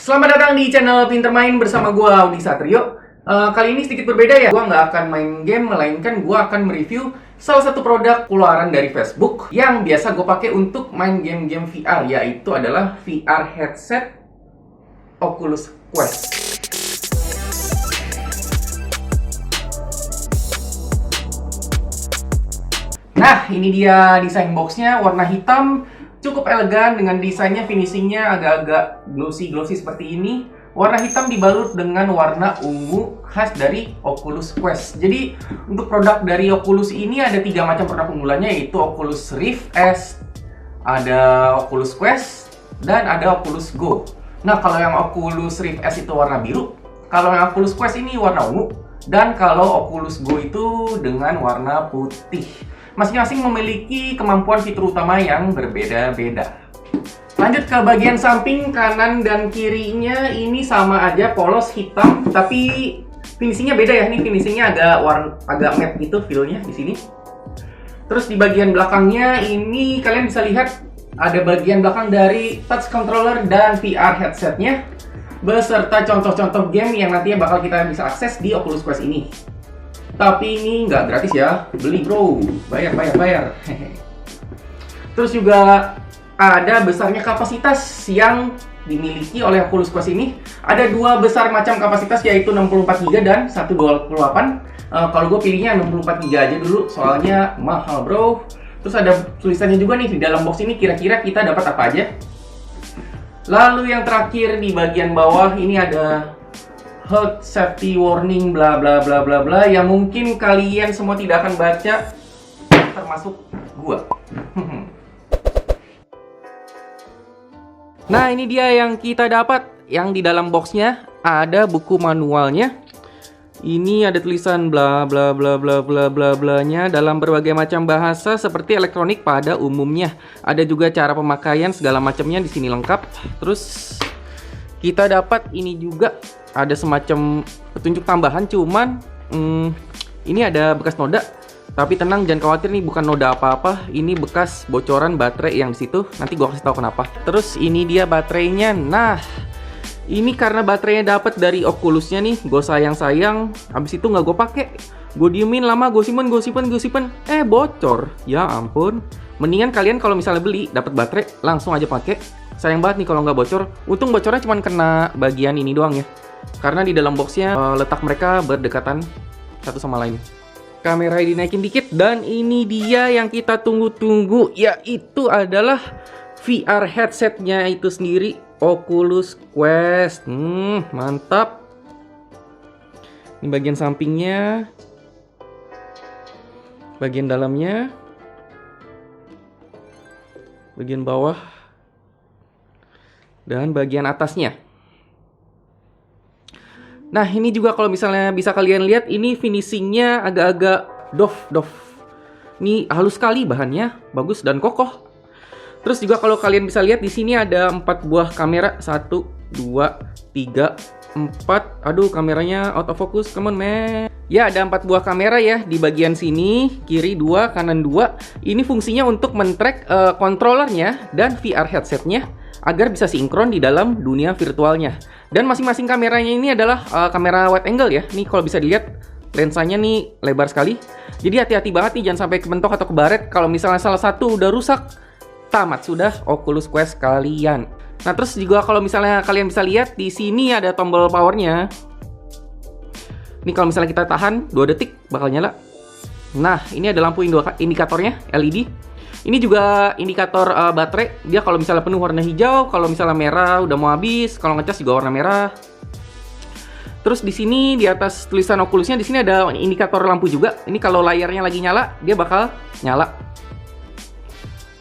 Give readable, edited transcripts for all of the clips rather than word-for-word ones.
Selamat datang di channel Pinter Main bersama gua Audi Satrio. Kali ini sedikit berbeda ya. Gua nggak akan main game, melainkan gua akan mereview salah satu produk keluaran dari Facebook yang biasa gue pakai untuk main game-game VR, yaitu adalah VR headset Oculus Quest. Nah, ini dia desain boxnya, warna hitam, cukup elegan dengan desainnya, finishingnya agak-agak glossy seperti ini. Warna hitam dibalut dengan warna ungu khas dari Oculus Quest. Jadi untuk produk dari Oculus ini ada 3 macam produk unggulannya, yaitu Oculus Rift S, ada Oculus Quest, dan ada Oculus Go. Nah, kalau yang Oculus Rift S itu warna biru, kalau yang Oculus Quest ini warna ungu, dan kalau Oculus Go itu dengan warna putih. Masing-masing memiliki kemampuan fitur utama yang berbeda-beda. Lanjut ke bagian samping, kanan dan kirinya ini sama aja, polos hitam, tapi finishingnya beda ya. Ini finishingnya agak matte gitu feel-nya di sini. Terus di bagian belakangnya ini kalian bisa lihat ada bagian belakang dari touch controller dan VR headsetnya, beserta contoh-contoh game yang nantinya bakal kita bisa akses di Oculus Quest ini. Tapi ini nggak gratis ya, beli bro, bayar. Terus juga ada besarnya kapasitas yang dimiliki oleh Oculus Quest ini. Ada 2 besar macam kapasitas, yaitu 64GB dan 128. Kalau gue pilihnya 64GB aja dulu, soalnya mahal bro. Terus ada tulisannya juga nih di dalam box ini, kira-kira kita dapat apa aja. Lalu yang terakhir di bagian bawah ini ada health safety warning bla bla bla bla bla, yang mungkin kalian semua tidak akan baca, termasuk gua. Nah, ini dia yang kita dapat. Yang di dalam boxnya ada buku manualnya. Ini ada tulisan bla bla bla bla bla bla bla-nya dalam berbagai macam bahasa seperti elektronik pada umumnya. Ada juga cara pemakaian segala macamnya di sini lengkap. Terus kita dapat ini juga, ada semacam petunjuk tambahan, cuman ini ada bekas noda. Tapi tenang, jangan khawatir, nih bukan noda apa-apa, ini bekas bocoran baterai yang di situ. Nanti gua kasih tahu kenapa. Terus ini dia baterainya. Nah, ini karena baterainya dapat dari Oculusnya nih, gue sayang. Habis itu nggak gue pakai, gue diemin lama, gue simpen, bocor. Ya ampun. Mendingan kalian kalau misalnya beli dapat baterai langsung aja pakai. Sayang banget nih kalau nggak bocor. Untung bocornya cuma kena bagian ini doang ya, karena di dalam boxnya letak mereka berdekatan satu sama lain. Kamera dinaikin dikit, dan ini dia yang kita tunggu-tunggu, yaitu adalah VR headsetnya itu sendiri, Oculus Quest. Mantap. Ini bagian sampingnya, bagian dalamnya, bagian bawah, dan bagian atasnya. Nah, ini juga kalau misalnya bisa kalian lihat, ini finishingnya agak-agak doff. Ini halus sekali bahannya, bagus dan kokoh. Terus juga kalau kalian bisa lihat di sini ada 4 buah kamera, 1, 2, 3, 4. Aduh, kameranya out of focus, come on man. Ya, ada 4 buah kamera ya di bagian sini, kiri 2, kanan 2. Ini fungsinya untuk men-track controllernya dan VR headsetnya agar bisa sinkron di dalam dunia virtualnya. Dan masing-masing kameranya ini adalah kamera wide angle ya. Nih kalau bisa dilihat, lensanya nih lebar sekali. Jadi hati-hati banget nih, jangan sampai kebentok atau kebaret. Kalau misalnya salah satu udah rusak, tamat sudah Oculus Quest kalian. Nah, terus juga kalau misalnya kalian bisa lihat di sini ada tombol powernya. Ini kalau misalnya kita tahan 2 detik bakal nyala. Nah, ini ada lampu indikatornya LED. Ini juga indikator baterai. Dia kalau misalnya penuh warna hijau, kalau misalnya merah udah mau habis, kalau ngecas juga warna merah. Terus di sini di atas tulisan Oculusnya di sini ada indikator lampu juga. Ini kalau layarnya lagi nyala, dia bakal nyala.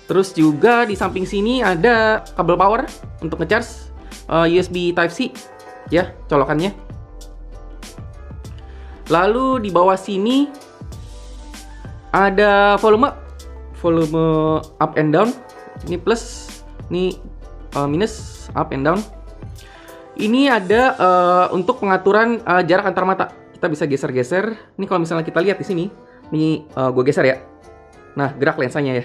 Terus juga di samping sini ada kabel power untuk ngecharge, USB Type-C ya colokannya. Lalu di bawah sini ada volume up and down. Ini plus, ini minus, up and down. Ini ada untuk pengaturan jarak antar mata. Kita bisa geser-geser. Ini kalau misalnya kita lihat di sini, nih gue geser ya. Nah, gerak lensanya ya.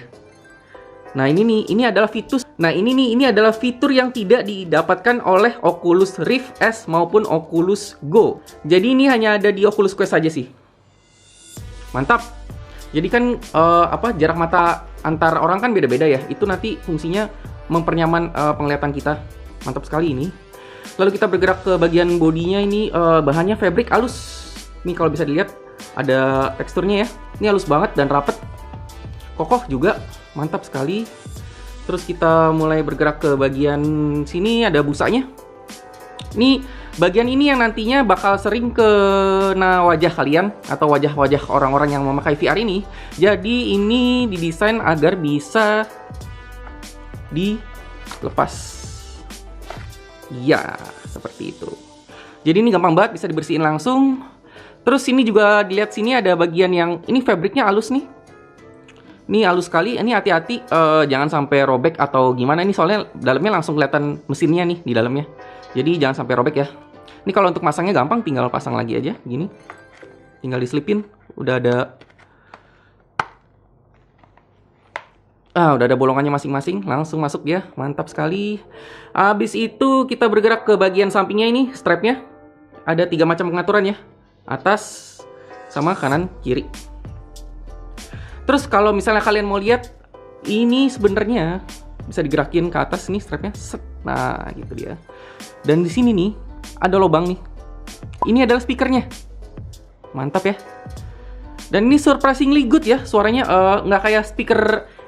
Nah, ini adalah fitur Nah ini adalah fitur yang tidak didapatkan oleh Oculus Rift S maupun Oculus Go. Jadi ini hanya ada di Oculus Quest saja sih. Mantap. Jadi kan jarak mata antar orang kan beda-beda ya. Itu nanti fungsinya mempernyaman penglihatan kita. Mantap sekali ini. Lalu kita bergerak ke bagian bodinya. Ini bahannya fabric halus. Ini kalau bisa dilihat ada teksturnya ya. Ini halus banget dan rapet. Kokoh juga. Mantap sekali. Terus kita mulai bergerak ke bagian sini, ada busanya. Ini bagian ini yang nantinya bakal sering kena wajah kalian atau wajah-wajah orang-orang yang memakai VR ini. Jadi ini didesain agar bisa dilepas. Ya, seperti itu. Jadi ini gampang banget, bisa dibersihin langsung. Terus ini juga dilihat sini ada bagian yang ini fabriknya halus nih. Ini halus sekali, ini hati-hati jangan sampai robek atau gimana. Ini soalnya dalamnya langsung kelihatan mesinnya nih di dalamnya. Jadi jangan sampai robek ya. Ini kalau untuk masangnya gampang, tinggal pasang lagi aja gini. Tinggal diselipin, udah ada bolongannya masing-masing, langsung masuk ya. Mantap sekali. Habis itu kita bergerak ke bagian sampingnya ini, strapnya. Ada 3 macam pengaturan ya. Atas sama kanan kiri. Terus kalau misalnya kalian mau lihat, ini sebenarnya bisa digerakin ke atas nih strapnya. Set. Nah, gitu dia. Dan di sini nih ada lubang nih. Ini adalah speakernya. Mantap ya. Dan ini surprisingly good ya suaranya, nggak kayak speaker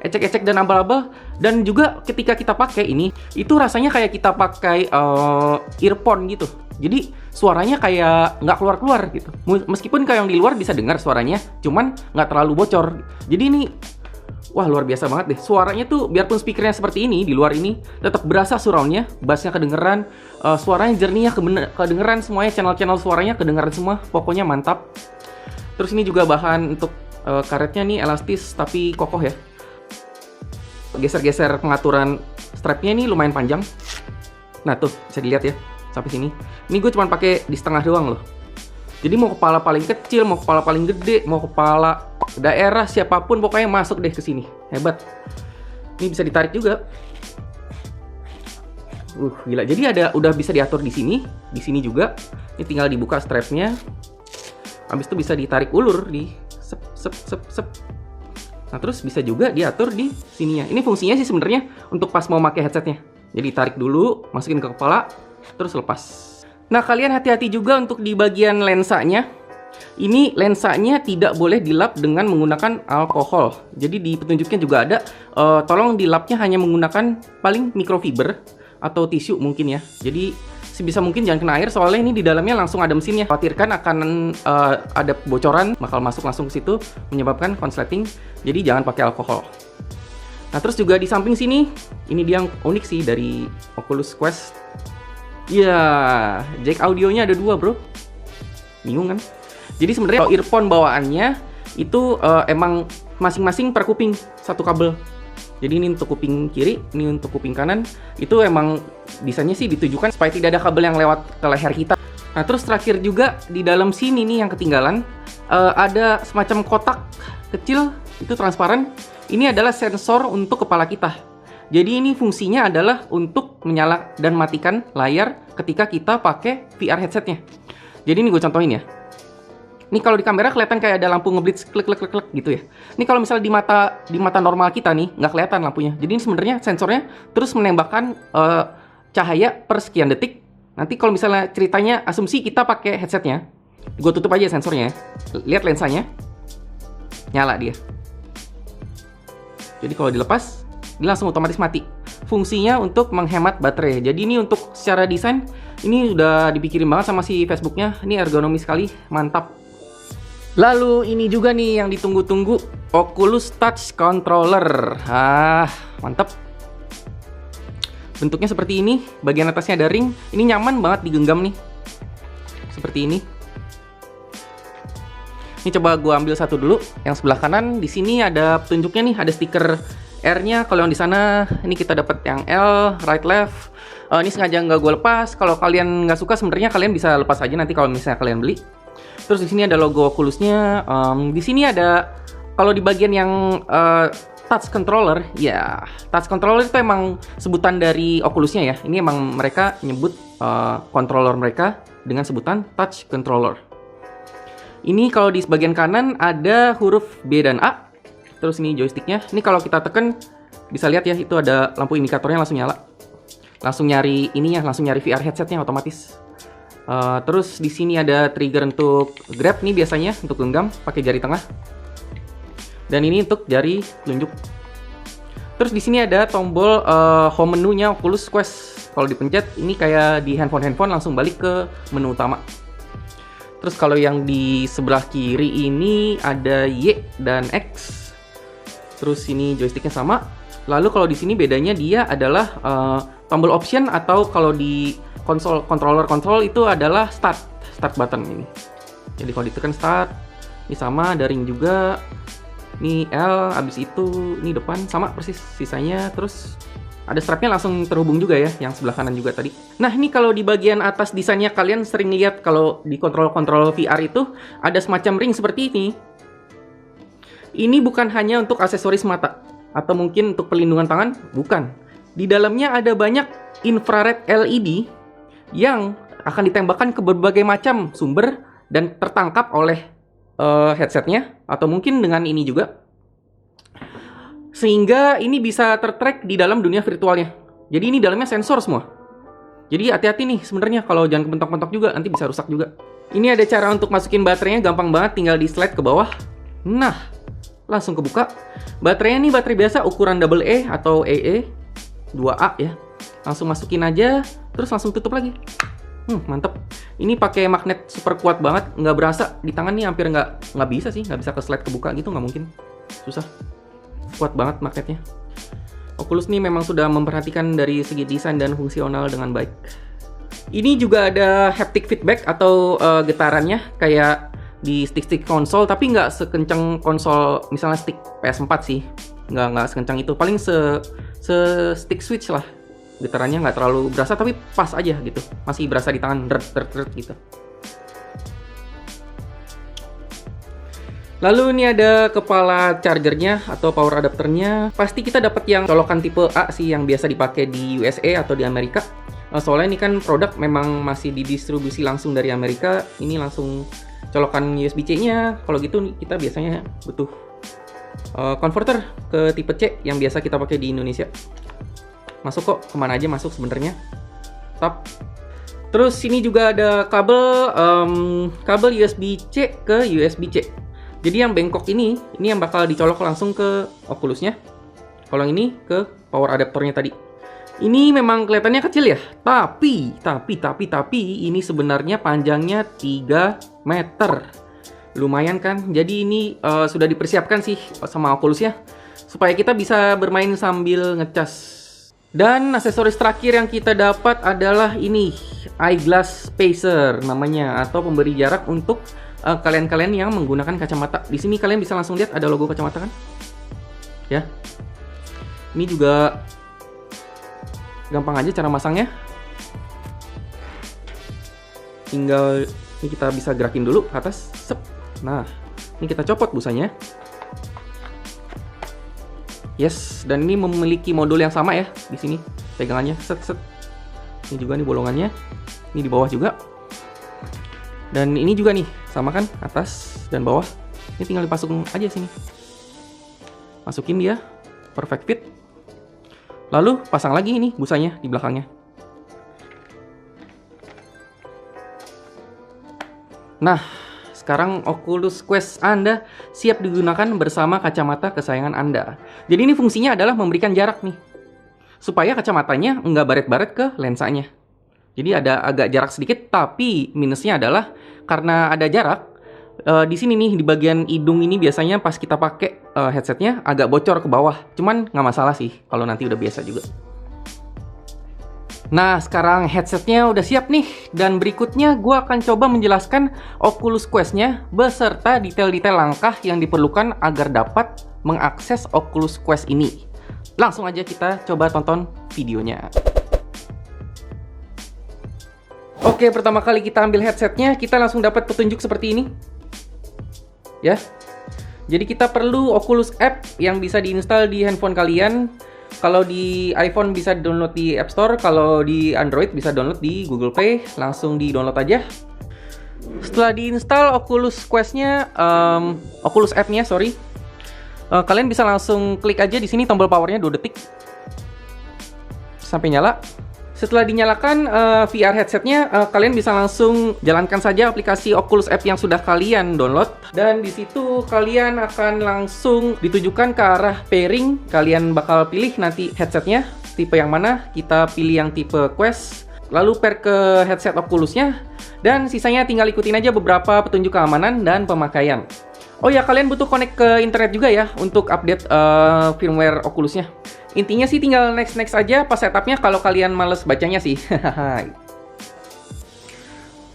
ecek-ecek dan abal-abal. Dan juga ketika kita pakai ini, itu rasanya kayak kita pakai earphone gitu. Jadi suaranya kayak nggak keluar-keluar gitu. Meskipun kayak yang di luar bisa dengar suaranya, cuman nggak terlalu bocor. Jadi ini, wah luar biasa banget deh. Suaranya tuh biarpun speakernya seperti ini, di luar ini tetap berasa surroundnya, bassnya kedengeran, suaranya jernihnya kedengeran semuanya, channel-channel suaranya kedengeran semua. Pokoknya mantap. Terus ini juga bahan untuk karetnya nih elastis tapi kokoh ya. Geser-geser pengaturan strapnya ini lumayan panjang. Nah tuh bisa dilihat ya. Sampai sini. Ini gue cuma pakai di setengah doang loh. Jadi mau kepala paling kecil, mau kepala paling gede, mau kepala daerah, siapapun pokoknya masuk deh ke sini. Hebat. Ini bisa ditarik juga. Gila. Jadi udah bisa diatur di sini juga. Ini tinggal dibuka strapnya. Habis itu bisa ditarik ulur di sep. Nah, terus bisa juga diatur di sininya. Ini fungsinya sih sebenarnya untuk pas mau pakai headsetnya. Jadi tarik dulu, masukin ke kepala, terus lepas. Nah, kalian hati-hati juga untuk di bagian lensanya. Ini lensanya tidak boleh dilap dengan menggunakan alkohol. Jadi di petunjuknya juga ada, tolong dilapnya hanya menggunakan paling microfiber atau tisu mungkin ya. Jadi sebisa mungkin jangan kena air, soalnya ini di dalamnya langsung ada mesinnya. Khawatirkan akan ada bocoran, bakal masuk langsung ke situ, menyebabkan konsleting. Jadi jangan pakai alkohol. Nah, terus juga di samping sini, ini dia yang unik sih dari Oculus Quest. Ya, jack audionya ada 2 bro. Bingung kan? Jadi sebenarnya earphone bawaannya itu emang masing-masing per kuping satu kabel. Jadi ini untuk kuping kiri, ini untuk kuping kanan. Itu emang desainnya sih ditujukan supaya tidak ada kabel yang lewat ke leher kita. Nah, terus terakhir juga di dalam sini nih yang ketinggalan, ada semacam kotak kecil, itu transparan. Ini adalah sensor untuk kepala kita. Jadi ini fungsinya adalah untuk menyala dan matikan layar ketika kita pakai VR headsetnya. Jadi ini gue contohin ya. Ini kalau di kamera kelihatan kayak ada lampu ngeblitz klik gitu ya. Ini kalau misalnya di mata normal kita nih nggak kelihatan lampunya. Jadi ini sebenarnya sensornya terus menembakkan cahaya per sekian detik. Nanti kalau misalnya ceritanya asumsi kita pakai headsetnya, gue tutup aja sensornya. Lihat lensanya, nyala dia. Jadi kalau dilepas, dia langsung otomatis mati. Fungsinya untuk menghemat baterai. Jadi ini untuk secara desain, ini udah dipikirin banget sama si Facebooknya. Ini ergonomis sekali, mantap. Lalu ini juga nih yang ditunggu-tunggu, Oculus Touch Controller. Mantap. Bentuknya seperti ini, bagian atasnya ada ring. Ini nyaman banget digenggam nih. Seperti ini. Ini coba gue ambil satu dulu. Yang sebelah kanan di sini ada petunjuknya nih, ada stiker R-nya. Kalau yang di sana, ini kita dapat yang L, right left. Ini sengaja nggak gue lepas. Kalau kalian nggak suka, sebenarnya kalian bisa lepas aja nanti kalau misalnya kalian beli. Terus di sini ada logo Oculus-nya. Di sini ada, kalau di bagian yang touch controller, ya touch controller itu emang sebutan dari Oculusnya ya. Ini emang mereka nyebut controller mereka dengan sebutan touch controller. Ini kalau di bagian kanan ada huruf B dan A. Terus ini joysticknya. Ini kalau kita tekan bisa lihat ya, itu ada lampu indikatornya langsung nyala. Langsung nyari ininya, langsung nyari VR headsetnya otomatis. Terus di sini ada trigger untuk grab nih biasanya untuk genggam pakai jari tengah. Dan ini untuk jari telunjuk. Terus di sini ada tombol home menunya Oculus Quest. Kalau dipencet ini kayak di handphone langsung balik ke menu utama. Terus kalau yang di sebelah kiri ini ada Y dan X. Terus ini joysticknya sama. Lalu kalau di sini bedanya dia adalah tombol option, atau kalau di controller itu adalah start button ini. Jadi kalau ditekan start, ini sama, ada ring juga. Ini L, abis itu ini depan sama persis sisanya. Terus ada strapnya langsung terhubung juga ya, yang sebelah kanan juga tadi. Nah ini kalau di bagian atas desainnya kalian sering lihat kalau di kontrol VR itu ada semacam ring seperti ini. Ini bukan hanya untuk aksesoris mata atau mungkin untuk pelindungan tangan, bukan. Di dalamnya ada banyak infrared LED yang akan ditembakkan ke berbagai macam sumber dan tertangkap oleh headsetnya, atau mungkin dengan ini juga. Sehingga ini bisa tertrack di dalam dunia virtualnya. Jadi ini dalamnya sensor semua. Jadi hati-hati nih sebenarnya, kalau jangan kepentok-pentok juga, nanti bisa rusak juga. Ini ada cara untuk masukin baterainya, gampang banget, tinggal di slide ke bawah. Nah, langsung kebuka. Baterainya nih baterai biasa ukuran AA atau EE 2A ya. Langsung masukin aja, terus langsung tutup lagi. Mantep. Ini pakai magnet super kuat banget, nggak berasa di tangan nih, hampir nggak bisa sih, nggak bisa ke slide kebuka gitu, nggak mungkin, susah. Kuat banget magnetnya. Oculus nih memang sudah memperhatikan dari segi desain dan fungsional dengan baik. Ini juga ada haptic feedback atau getarannya kayak di stick konsol, tapi nggak sekencang konsol misalnya stick PS4 sih, nggak sekencang itu, paling se stick Switch lah. Getarannya nggak terlalu berasa, tapi pas aja gitu, masih berasa di tangan, deret gitu. Lalu ini ada kepala chargernya atau power adapternya. Pasti kita dapat yang colokan tipe A sih, yang biasa dipakai di USA atau di Amerika. Soalnya ini kan produk memang masih didistribusi langsung dari Amerika. Ini langsung colokan USB-C-nya. Kalau gitu kita biasanya butuh converter ke tipe C yang biasa kita pakai di Indonesia. Masuk kok, kemana aja masuk sebenarnya. Tap. Terus sini juga ada kabel USB-C ke USB-C. Jadi yang bengkok ini yang bakal dicolok langsung ke Oculusnya. Kalau yang ini ke power adaptornya tadi. Ini memang kelihatannya kecil ya, tapi ini sebenarnya panjangnya 3 meter. Lumayan kan? Jadi ini sudah dipersiapkan sih sama Oculusnya supaya kita bisa bermain sambil ngecas. Dan aksesoris terakhir yang kita dapat adalah ini, eyeglass spacer namanya, atau pemberi jarak untuk kalian-kalian yang menggunakan kacamata. Di sini kalian bisa langsung lihat ada logo kacamata kan? Ya. Ini juga gampang aja cara masangnya. Tinggal ini kita bisa gerakin dulu ke atas. Sep. Nah, ini kita copot busanya. Yes, dan ini memiliki modul yang sama ya di sini. Pegangannya set. Ini juga nih bolongannya. Ini di bawah juga. Dan ini juga nih, sama kan, atas dan bawah. Ini tinggal dipasung aja sini. Masukin dia, perfect fit. Lalu pasang lagi ini busanya di belakangnya. Nah, sekarang Oculus Quest Anda siap digunakan bersama kacamata kesayangan Anda. Jadi ini fungsinya adalah memberikan jarak nih, supaya kacamatanya nggak baret-baret ke lensanya. Jadi ada agak jarak sedikit, tapi minusnya adalah karena ada jarak, di sini nih di bagian hidung ini biasanya pas kita pakai headsetnya agak bocor ke bawah. Cuman nggak masalah sih kalau nanti udah biasa juga. Nah, sekarang headsetnya udah siap nih, dan berikutnya gue akan coba menjelaskan Oculus Quest-nya beserta detail-detail langkah yang diperlukan agar dapat mengakses Oculus Quest ini. Langsung aja kita coba tonton videonya. Oke, pertama kali kita ambil headsetnya, kita langsung dapat petunjuk seperti ini. Ya. Jadi kita perlu Oculus App yang bisa diinstal di handphone kalian. Kalau di iPhone bisa download di App Store, kalau di Android bisa download di Google Play. Langsung di-download aja. Setelah diinstal Oculus Quest-nya, Oculus App-nya, sorry. Kalian bisa langsung klik aja di sini tombol powernya 2 detik sampai nyala. Setelah dinyalakan VR headsetnya, kalian bisa langsung jalankan saja aplikasi Oculus App yang sudah kalian download, dan di situ kalian akan langsung ditujukan ke arah pairing. Kalian bakal pilih nanti headsetnya tipe yang mana. Kita pilih yang tipe Quest, lalu pair ke headset Oculusnya, dan sisanya tinggal ikutin aja beberapa petunjuk keamanan dan pemakaian. Oh ya, kalian butuh connect ke internet juga ya untuk update firmware Oculusnya. Intinya sih tinggal next aja pas setupnya kalau kalian males bacanya sih.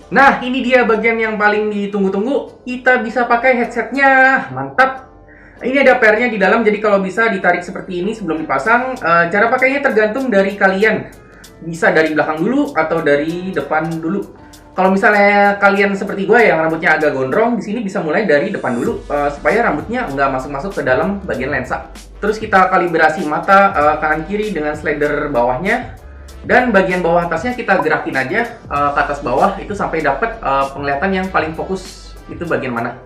Nah, ini dia bagian yang paling ditunggu-tunggu. Kita bisa pakai headsetnya, mantap. Ini ada pairnya di dalam, jadi kalau bisa ditarik seperti ini sebelum dipasang. Cara pakainya tergantung dari kalian. Bisa dari belakang dulu atau dari depan dulu. Kalau misalnya kalian seperti gue yang rambutnya agak gondrong, di sini bisa mulai dari depan dulu supaya rambutnya nggak masuk-masuk ke dalam bagian lensa. Terus kita kalibrasi mata kanan kiri dengan slider bawahnya, dan bagian bawah atasnya kita gerakin aja ke atas bawah itu sampai dapat penglihatan yang paling fokus itu bagian mana.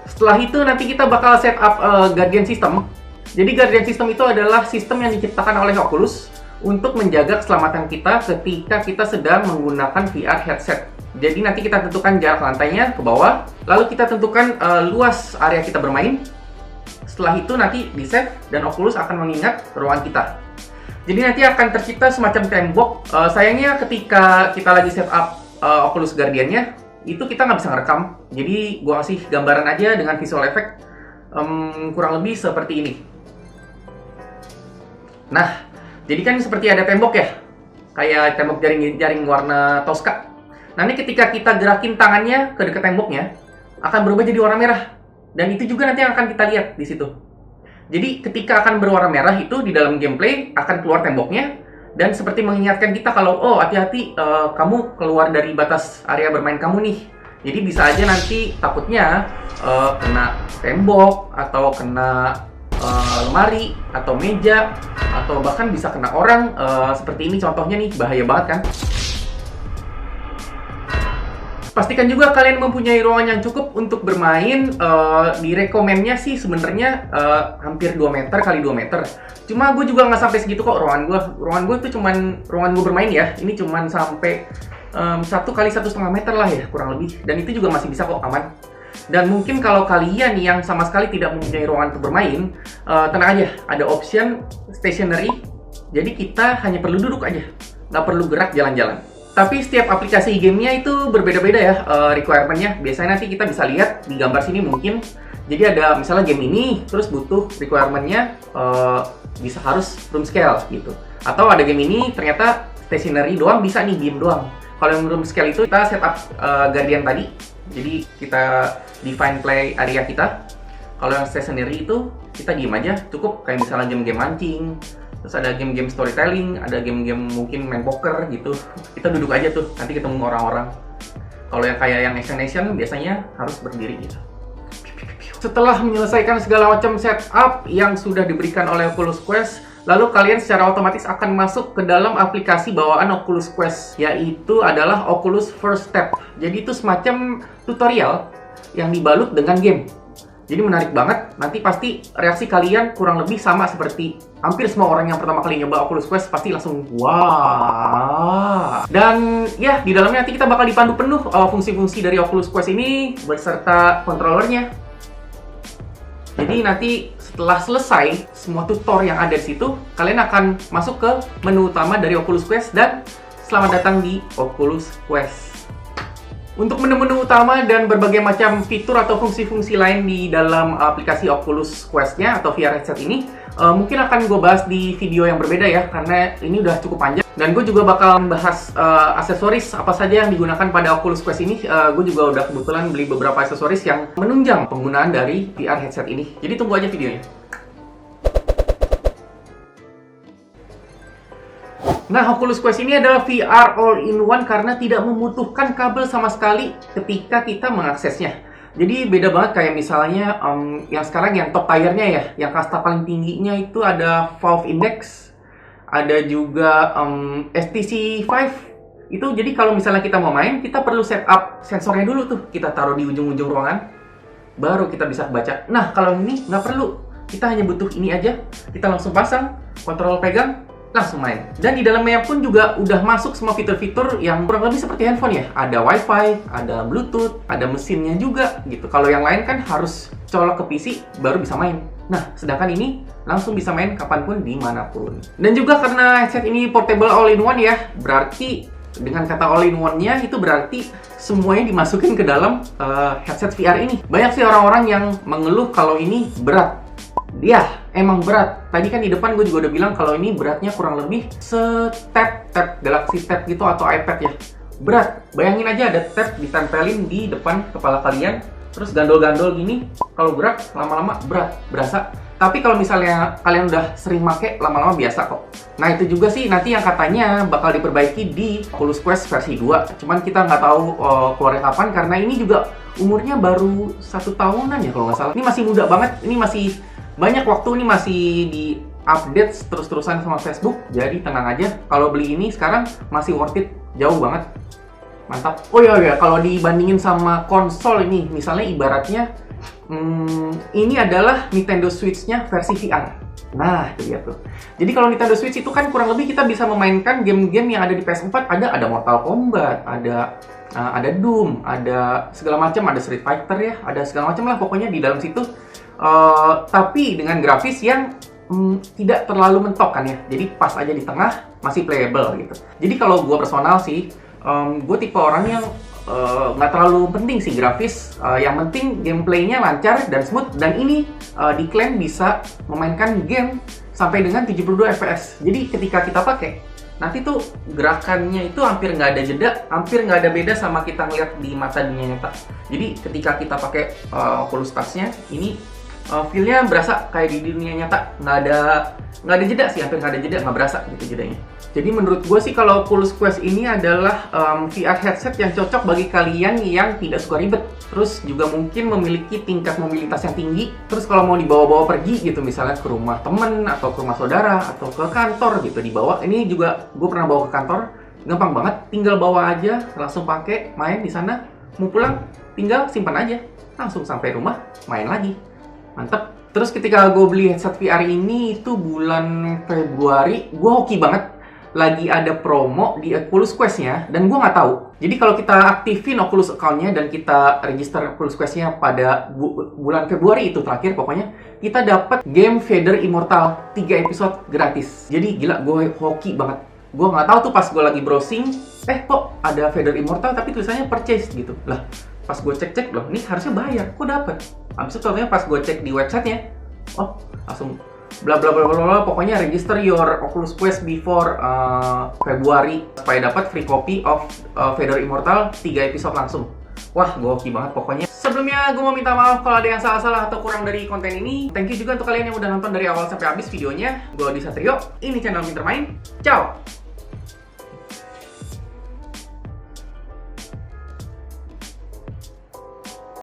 Setelah itu nanti kita bakal set up Guardian System. Jadi Guardian System itu adalah sistem yang diciptakan oleh Oculus untuk menjaga keselamatan kita ketika kita sedang menggunakan VR headset. Jadi nanti kita tentukan jarak lantainya ke bawah, lalu kita tentukan luas area kita bermain. Setelah itu nanti di-save dan Oculus akan mengingat ruangan kita. Jadi nanti akan tercipta semacam tembok. Sayangnya ketika kita lagi set up Oculus Guardian-nya, itu kita nggak bisa ngerekam. Jadi gua kasih gambaran aja dengan visual effect kurang lebih seperti ini. Nah, jadi kan seperti ada tembok ya, kayak tembok jaring warna Tosca. Nanti ketika kita gerakin tangannya ke dekat temboknya, akan berubah jadi warna merah. Dan itu juga nanti yang akan kita lihat di situ. Jadi ketika akan berwarna merah itu di dalam gameplay akan keluar temboknya, dan seperti mengingatkan kita kalau, oh hati-hati kamu keluar dari batas area bermain kamu nih. Jadi bisa aja nanti takutnya kena tembok, atau kena lemari, atau meja, atau bahkan bisa kena orang. Seperti ini contohnya nih, bahaya banget kan. Pastikan juga kalian mempunyai ruangan yang cukup untuk bermain. Direkomennya sih sebenarnya hampir 2 meter kali 2 meter. Cuma gue juga nggak sampai segitu kok ruangan gue. Ruangan gue itu cuman ruangan gue bermain ya. Ini cuman sampai 1 kali 1,5 meter lah ya kurang lebih. Dan itu juga masih bisa kok aman. Dan mungkin kalau kalian yang sama sekali tidak mempunyai ruangan untuk bermain, tenang aja, ada option stationary. Jadi kita hanya perlu duduk aja, nggak perlu gerak jalan-jalan. Tapi setiap aplikasi gamenya itu berbeda-beda ya requirement-nya. Biasanya nanti kita bisa lihat di gambar sini mungkin. Jadi ada misalnya game ini, terus butuh requirement-nya bisa harus room scale gitu. Atau ada game ini ternyata stationary doang bisa nih, game doang. Kalau yang room scale itu kita setup Guardian tadi. Jadi kita define play area kita. Kalau yang stationary itu kita diem aja, cukup kayak misalnya game-game mancing. Terus ada game-game storytelling, ada game-game mungkin main poker gitu. Kita duduk aja tuh, nanti ketemu orang-orang. Kalau yang kayak yang action biasanya harus berdiri gitu. Setelah menyelesaikan segala macam setup yang sudah diberikan oleh Oculus Quest, lalu kalian secara otomatis akan masuk ke dalam aplikasi bawaan Oculus Quest, yaitu adalah Oculus First Step. Jadi itu semacam tutorial yang dibalut dengan game. Jadi menarik banget, nanti pasti reaksi kalian kurang lebih sama seperti hampir semua orang yang pertama kali nyoba Oculus Quest, pasti langsung wah. Dan ya, di dalamnya nanti kita bakal dipandu penuh fungsi-fungsi dari Oculus Quest ini beserta controllernya. Jadi nanti setelah selesai semua tutor yang ada di situ, kalian akan masuk ke menu utama dari Oculus Quest dan selamat datang di Oculus Quest. Untuk menu-menu utama dan berbagai macam fitur atau fungsi-fungsi lain di dalam aplikasi Oculus Quest-nya atau VR headset ini, mungkin akan gue bahas di video yang berbeda ya, karena ini udah cukup panjang. Dan gue juga bakal membahas aksesoris apa saja yang digunakan pada Oculus Quest ini. Gue juga udah kebetulan beli beberapa aksesoris yang menunjang penggunaan dari VR headset ini. Jadi tunggu aja videonya. Nah, Oculus Quest ini adalah VR all-in-one karena tidak membutuhkan kabel sama sekali ketika kita mengaksesnya. Jadi beda banget kayak misalnya yang sekarang yang top tiernya ya, yang kasta paling tingginya itu ada Valve Index, ada juga HTC Vive. Itu jadi kalau misalnya kita mau main, kita perlu setup sensornya dulu tuh. Kita taruh di ujung-ujung ruangan, baru kita bisa baca. Nah, kalau ini nggak perlu. Kita hanya butuh ini aja. Kita langsung pasang, kontrol pegang, langsung main. Dan di dalamnya pun juga udah masuk semua fitur-fitur yang kurang lebih seperti handphone ya. Ada Wi-Fi, ada Bluetooth, ada mesinnya juga gitu. Kalau yang lain kan harus colok ke PC baru bisa main. Nah, sedangkan ini langsung bisa main kapanpun, dimanapun. Dan juga karena headset ini portable all-in-one ya, berarti dengan kata all-in-one-nya itu berarti semuanya dimasukin ke dalam headset VR ini. Banyak sih orang-orang yang mengeluh kalau ini berat. Ya, emang berat. Tadi kan di depan gue juga udah bilang kalau ini beratnya kurang lebih tab Galaxy Tab gitu atau iPad ya. Berat. Bayangin aja ada tab ditempelin di depan kepala kalian, terus gandol-gandol gini. Kalau gerak lama-lama berat, berasa. Tapi kalau misalnya kalian udah sering make, lama-lama biasa kok. Nah, itu juga sih nanti yang katanya bakal diperbaiki di Oculus Quest versi 2. Cuman kita nggak tahu keluarnya kapan, karena ini juga umurnya baru 1 tahunan ya kalau nggak salah. Ini masih muda banget, ini masih banyak waktu, ini masih di update terus-terusan sama Facebook. Jadi tenang aja, kalau beli ini sekarang masih worth it, jauh banget. Mantap. Oh iya, kalau dibandingin sama konsol ini, misalnya ibaratnya ini adalah Nintendo Switch-nya versi VR. Nah, itu dia tuh. Jadi kalau Nintendo Switch itu kan kurang lebih kita bisa memainkan game-game yang ada di PS4. Ada Mortal Kombat, ada Doom, ada segala macam, ada Street Fighter ya, ada segala macam lah pokoknya di dalam situ. Tapi dengan grafis yang tidak terlalu mentok kan ya. Jadi pas aja di tengah, masih playable gitu. Jadi kalau gue personal sih, gue tipe orang yang nggak terlalu penting sih grafis, yang penting gameplaynya lancar dan smooth, dan ini diklaim bisa memainkan game sampai dengan 72 fps. Jadi ketika kita pakai, nanti tuh gerakannya itu hampir nggak ada jeda, hampir nggak ada beda sama kita ngeliat di mata dunia nyata. Jadi ketika kita pakai Oculus Touch-nya, ini feel-nya berasa kayak di dunia nyata, nggak ada jeda sih, hampir nggak ada jeda, nggak berasa gitu jedanya. Jadi menurut gue sih kalau Oculus Quest ini adalah VR headset yang cocok bagi kalian yang tidak suka ribet, terus juga mungkin memiliki tingkat mobilitas yang tinggi. Terus kalau mau dibawa-bawa pergi gitu, misalnya ke rumah temen atau ke rumah saudara atau ke kantor gitu dibawa. Ini juga gue pernah bawa ke kantor, gampang banget, tinggal bawa aja, langsung pakai, main di sana. Mau pulang, tinggal simpan aja, langsung sampai rumah main lagi. Mantep. Terus ketika gue beli headset VR ini itu bulan Februari, gue hoki banget. Lagi ada promo di Oculus Quest-nya, dan gue nggak tahu. Jadi kalau kita aktifin Oculus account-nya dan kita register Oculus Quest-nya pada bulan Februari itu terakhir pokoknya, kita dapat game Vader Immortal 3 episode gratis. Jadi gila, gue hoki banget. Gue nggak tahu tuh pas gue lagi browsing, kok ada Vader Immortal tapi tulisannya purchase gitu. Lah, pas gue cek-cek loh, ini harusnya bayar, kok dapet? Habis itu contohnya pas gue cek di websitenya, oh langsung bla bla bla bla, pokoknya register your Oculus Quest before Februari supaya dapat free copy of Vader Immortal 3 episode langsung. Wah, gue hoki banget pokoknya. Sebelumnya gue mau minta maaf kalau ada yang salah-salah atau kurang dari konten ini. Thank you juga untuk kalian yang udah nonton dari awal sampai habis videonya. Gue Odi Satrio, ini channel Pinter Main. Ciao.